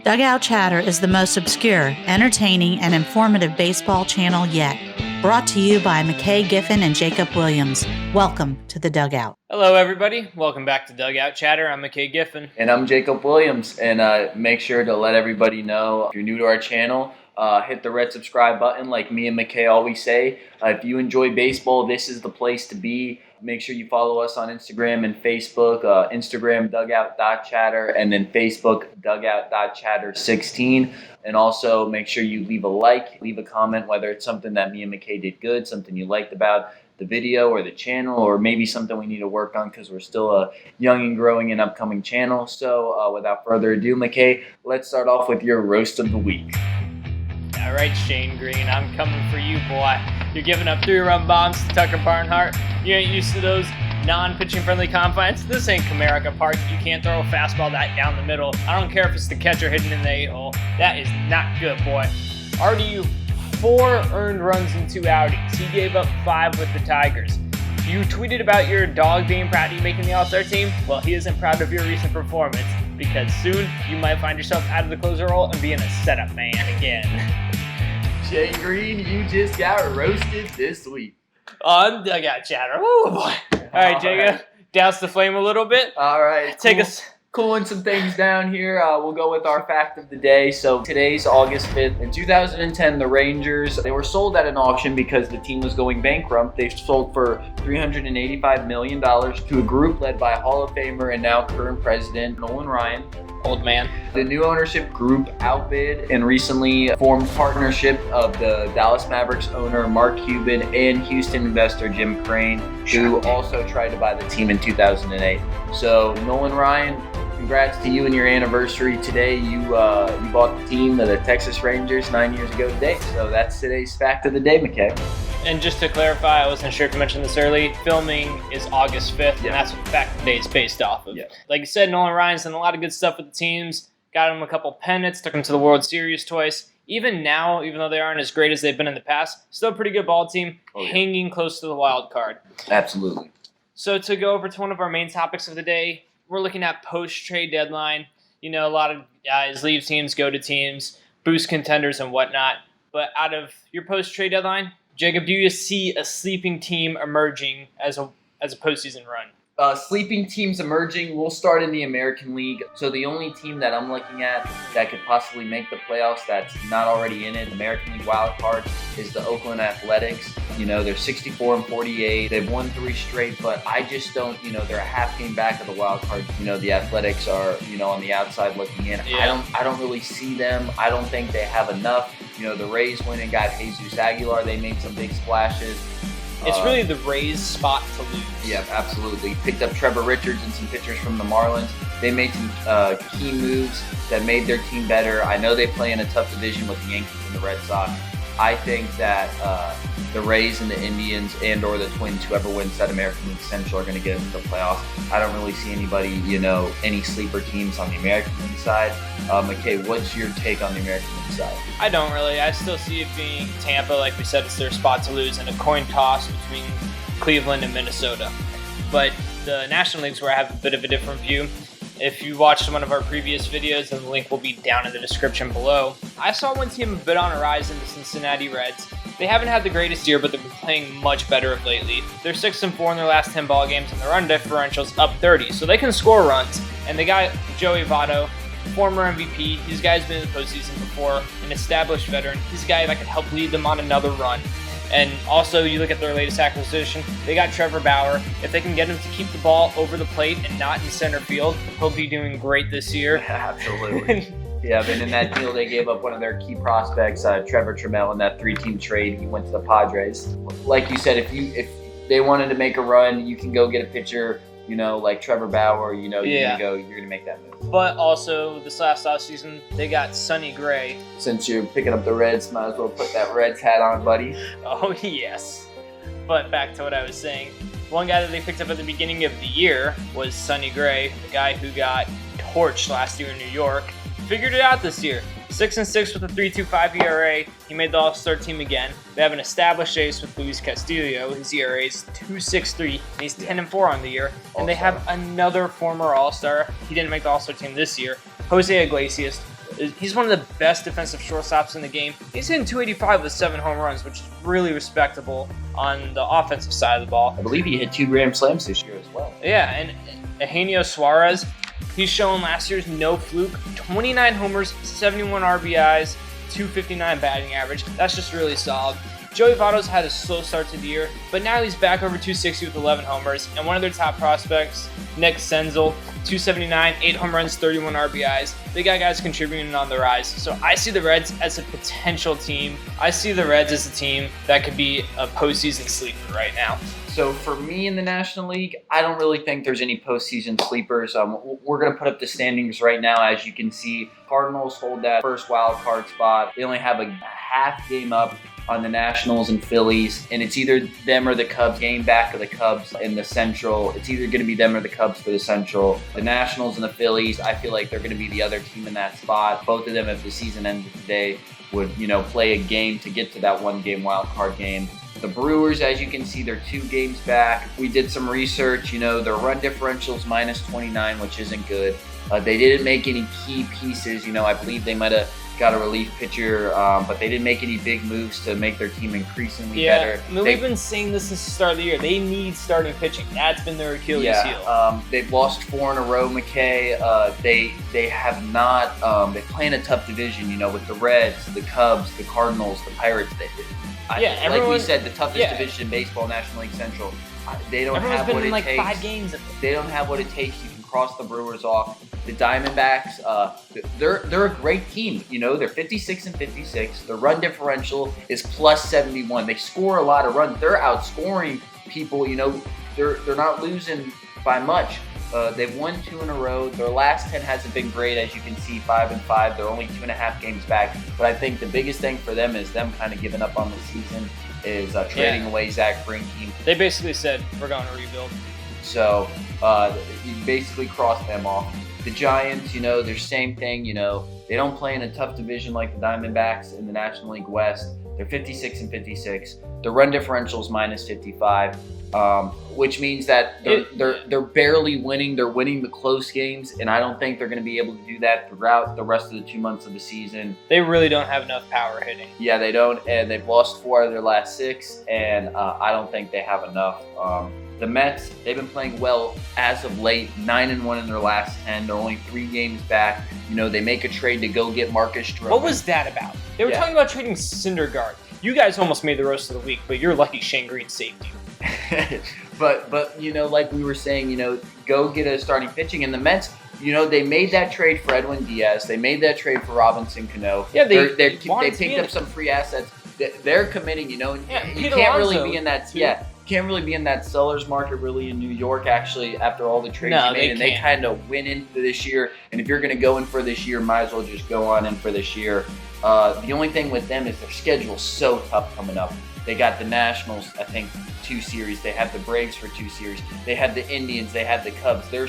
Dugout Chatter is the most obscure, entertaining, and informative baseball channel yet. Brought to you by McKay Giffen and Jacob Williams. Welcome to the Dugout. Hello, everybody. Welcome back to Dugout Chatter. I'm McKay Giffen. And I'm Jacob Williams. And make sure to let everybody know, if you're new to our channel, hit the red subscribe button like me and McKay always say. If you enjoy baseball, this is the place to be. Make sure you follow us on Instagram and Facebook. Instagram, dugout.chatter, and then Facebook, dugout.chatter16. And also make sure you leave a like, leave a comment, whether it's something that me and McKay did good, something you liked about the video or the channel, or maybe something we need to work on because we're still a young and growing and upcoming channel. So without further ado, McKay, let's start off with your roast of the week. All right, Shane Green, I'm coming for you, boy. You're giving up 3-run bombs to Tucker Barnhart. You ain't used to those non-pitching friendly confines. This ain't Comerica Park. You can't throw a fastball that down the middle. I don't care if it's the catcher hidden in the 8-hole. That is not good, boy. RDU, 4 earned runs in 2 outings. He gave up 5 with the Tigers. You tweeted about your dog being proud of you making the All-Star team. Well, he isn't proud of your recent performance because soon you might find yourself out of the closer role and being a setup man again. Shane Green, you just got roasted this week. On Dugout Chatter. Oh boy. All right, Jacob, douse the flame a little bit. All right. Take us. Cooling some things down here. We'll go with our fact of the day. So today's August 5th. In 2010, the Rangers, they were sold at an auction because the team was going bankrupt. They sold for $385 million to a group led by Hall of Famer and now current president Nolan Ryan. Old man. The new ownership group outbid and recently formed partnership of the Dallas Mavericks owner Mark Cuban and Houston investor Jim Crane, who also tried to buy the team in 2008. So Nolan Ryan, congrats to you and your anniversary today. You bought the team, the Texas Rangers, 9 years ago today. So that's today's fact of the day, McKay. And just to clarify, I wasn't sure if you mentioned this early, filming is August 5th, and that's what the fact of the day is based off of. Yep. Like you said, Nolan Ryan's done a lot of good stuff with the teams, got him a couple pennants, took him to the World Series twice. Even now, even though they aren't as great as they've been in the past, still a pretty good ball team, hanging close to the wild card. Absolutely. So to go over to one of our main topics of the day, we're looking at post-trade deadline. You know, a lot of guys leave teams, go to teams, boost contenders and whatnot. But out of your post-trade deadline, Jacob, do you see a sleeping team emerging as a postseason run? Sleeping teams emerging. We'll start in the American League. So the only team that I'm looking at that could possibly make the playoffs that's not already in it, American League wild card, is the Oakland Athletics. You know, they're 64-48. They've won 3 straight, but I just don't, they're a half game back of the wild card. The Athletics are, on the outside looking in. Yeah. I don't really see them. I don't think they have enough. The Rays went and got Jesus Aguilar. They made some big splashes. It's really the Rays' spot to lose. Yeah, absolutely. Picked up Trevor Richards and some pitchers from the Marlins. They made some key moves that made their team better. I know they play in a tough division with the Yankees and the Red Sox. I think that the Rays and the Indians and or the Twins, whoever wins that American League Central, are going to get into the playoffs. I don't really see anybody, any sleeper teams on the American League side. McKay, what's your take on the American League side? I don't really. I still see it being Tampa. Like we said, it's their spot to lose, and a coin toss between Cleveland and Minnesota. But the National League's where I have a bit of a different view. If you watched one of our previous videos, then the link will be down in the description below. I saw one team a bit on a rise in the Cincinnati Reds. They haven't had the greatest year, but they've been playing much better of lately. They're 6-4 in their last 10 ball games, and their run differential's up 30, so they can score runs. And they got Joey Votto, former MVP. This guy's been in the postseason before, an established veteran. He's a guy that could help lead them on another run. And also, you look at their latest acquisition, they got Trevor Bauer. If they can get him to keep the ball over the plate and not in center field, he'll be doing great this year. Yeah, absolutely. Yeah, but in that deal, they gave up one of their key prospects, Trevor Trammell, in that 3-team trade. He went to the Padres. Like you said, if they wanted to make a run, you can go get a pitcher, like Trevor Bauer. You're gonna make that move. But also, this last offseason, they got Sonny Gray. Since you're picking up the Reds, might as well put that Reds hat on, buddy. Oh, yes. But back to what I was saying. One guy that they picked up at the beginning of the year was Sonny Gray, the guy who got torched last year in New York. Figured it out this year. 6-6 with a 3.25 ERA. He made the All-Star team again. They have an established ace with Luis Castillo. His ERA is 2.63, and he's 10-4 on the year. And they have another former All-Star. He didn't make the All-Star team this year. Jose Iglesias, He's one of the best defensive shortstops in the game. He's hitting 285 with 7 home runs, which is really respectable on the offensive side of the ball. I believe he hit 2 grand slams this year as well. Yeah, and Eugenio Suarez, he's shown last year's no fluke. 29 homers, 71 RBIs, 259 batting average. That's just really solid. Joey Votto's had a slow start to the year, but now he's back over 260 with 11 homers. And one of their top prospects, Nick Senzel, 279, 8 home runs, 31 RBIs. They got guys contributing on the rise. So I see the Reds as a potential team. I see the Reds as a team that could be a postseason sleeper right now. So for me in the National League, I don't really think there's any postseason sleepers. We're going to put up the standings right now. As you can see, Cardinals hold that first wild card spot. They only have a half game up on the Nationals and Phillies, and it's either them or the Cubs. Game back of the Cubs in the Central. It's either going to be them or the Cubs for the Central. The Nationals and the Phillies, I feel like they're going to be the other team in that spot. Both of them, if the season ended today, would play a game to get to that 1-game wild card game. The Brewers, as you can see, they're 2 games back. We did some research. Their run differential's minus 29, which isn't good. They didn't make any key pieces. I believe they might have got a relief pitcher, but they didn't make any big moves to make their team increasingly better. We've been saying this since the start of the year. They need starting pitching. That's been their Achilles heel. They've lost 4 in a row, McKay. They have not. They play in a tough division, with the Reds, the Cubs, the Cardinals, the Pirates. Like we said, the toughest division in baseball, National League Central. They don't have what it takes. 5 games. They don't have what it takes. You can cross the Brewers off. The Diamondbacks, they're a great team. They're 56 and 56. Their run differential is plus 71. They score a lot of runs. They're outscoring people. They're not losing by much. They've won 2 in a row. Their last 10 hasn't been great, as you can see, 5-5. They're only 2.5 games back. But I think the biggest thing for them is them kind of giving up on the season, is trading away Zach Greinke. They basically said, we're going to rebuild. So you basically cross them off. The Giants, they're same thing. They don't play in a tough division like the Diamondbacks in the National League West. They're 56 and 56. The run differential is minus 55, which means that they're barely winning. They're winning the close games, and I don't think they're going to be able to do that throughout the rest of the 2 months of the season. They really don't have enough power hitting. Yeah, they don't, and they've lost 4 out of their last 6, and I don't think they have enough. The Mets, they've been playing well as of late, 9-1 in their last 10. They're only 3 games back. They make a trade to go get Marcus Stroman. What was that about? They were talking about trading Syndergaard. You guys almost made the roast of the week, but you're lucky Shane Green saved you. but like we were saying, go get a starting pitching. And the Mets, they made that trade for Edwin Diaz. They made that trade for Robinson Cano. Yeah, they picked up some free assets. They're committing, you Peter can't Alonso, really be in that. Can't really be in that seller's market really in New York, actually, after all the trades you made. And they kind of went into this year. And if you're going to go in for this year, might as well just go on in for this year. The only thing with them is their schedule's so tough coming up. They got the Nationals, I think, 2 series. They have the Braves for 2 series. They have the Indians. They have the Cubs. Their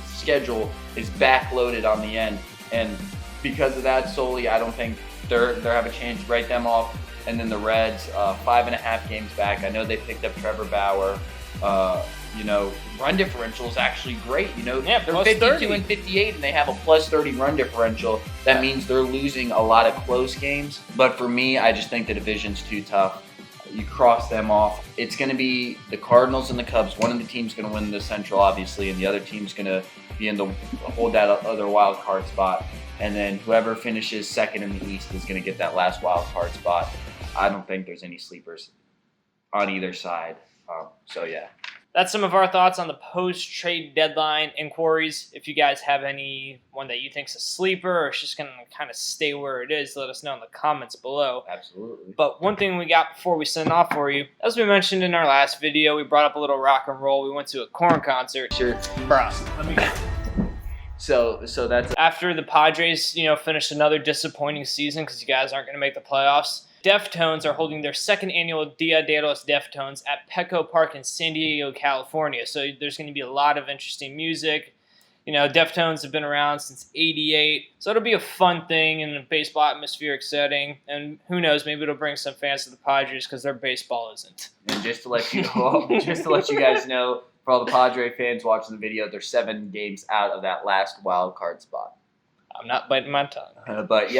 schedule is backloaded on the end. And because of that solely, I don't think they have a chance to write them off. And then the Reds, 5.5 games back. I know they picked up Trevor Bauer. Run differential is actually great. They're 52 30. and 58, and they have a plus 30 run differential. That means they're losing a lot of close games. But for me, I just think the division's too tough. You cross them off. It's going to be the Cardinals and the Cubs. One of the team's going to win the Central, obviously, and the other team's going to be hold that other wild card spot. And then whoever finishes second in the East is going to get that last wild card spot. I don't think there's any sleepers on either side. That's some of our thoughts on the post-trade deadline inquiries. If you guys have anyone that you think's a sleeper or is just going to kind of stay where it is, let us know in the comments below. Absolutely. But one thing we got before we send off for you, as we mentioned in our last video, we brought up a little rock and roll. We went to a Korn concert. Sure. Bruh, let me go. So that's after the Padres, finished another disappointing season because you guys aren't going to make the playoffs. Deftones are holding their 2nd annual Dia de los Deftones at Petco Park in San Diego, California. So there's going to be a lot of interesting music. Deftones have been around since '88, so it'll be a fun thing in a baseball atmospheric setting. And who knows, maybe it'll bring some fans to the Padres because their baseball isn't. And just to let you guys know, for all the Padre fans watching the video, they're 7 games out of that last wild card spot. I'm not biting my tongue. But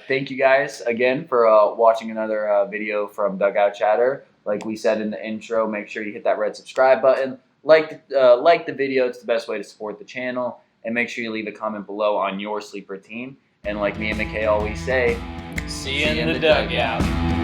thank you guys again for watching another video from Dugout Chatter. Like we said in the intro, make sure you hit that red subscribe button. Like the video. It's the best way to support the channel. And make sure you leave a comment below on your sleeper team. And like me and McKay always say, see you in the dugout.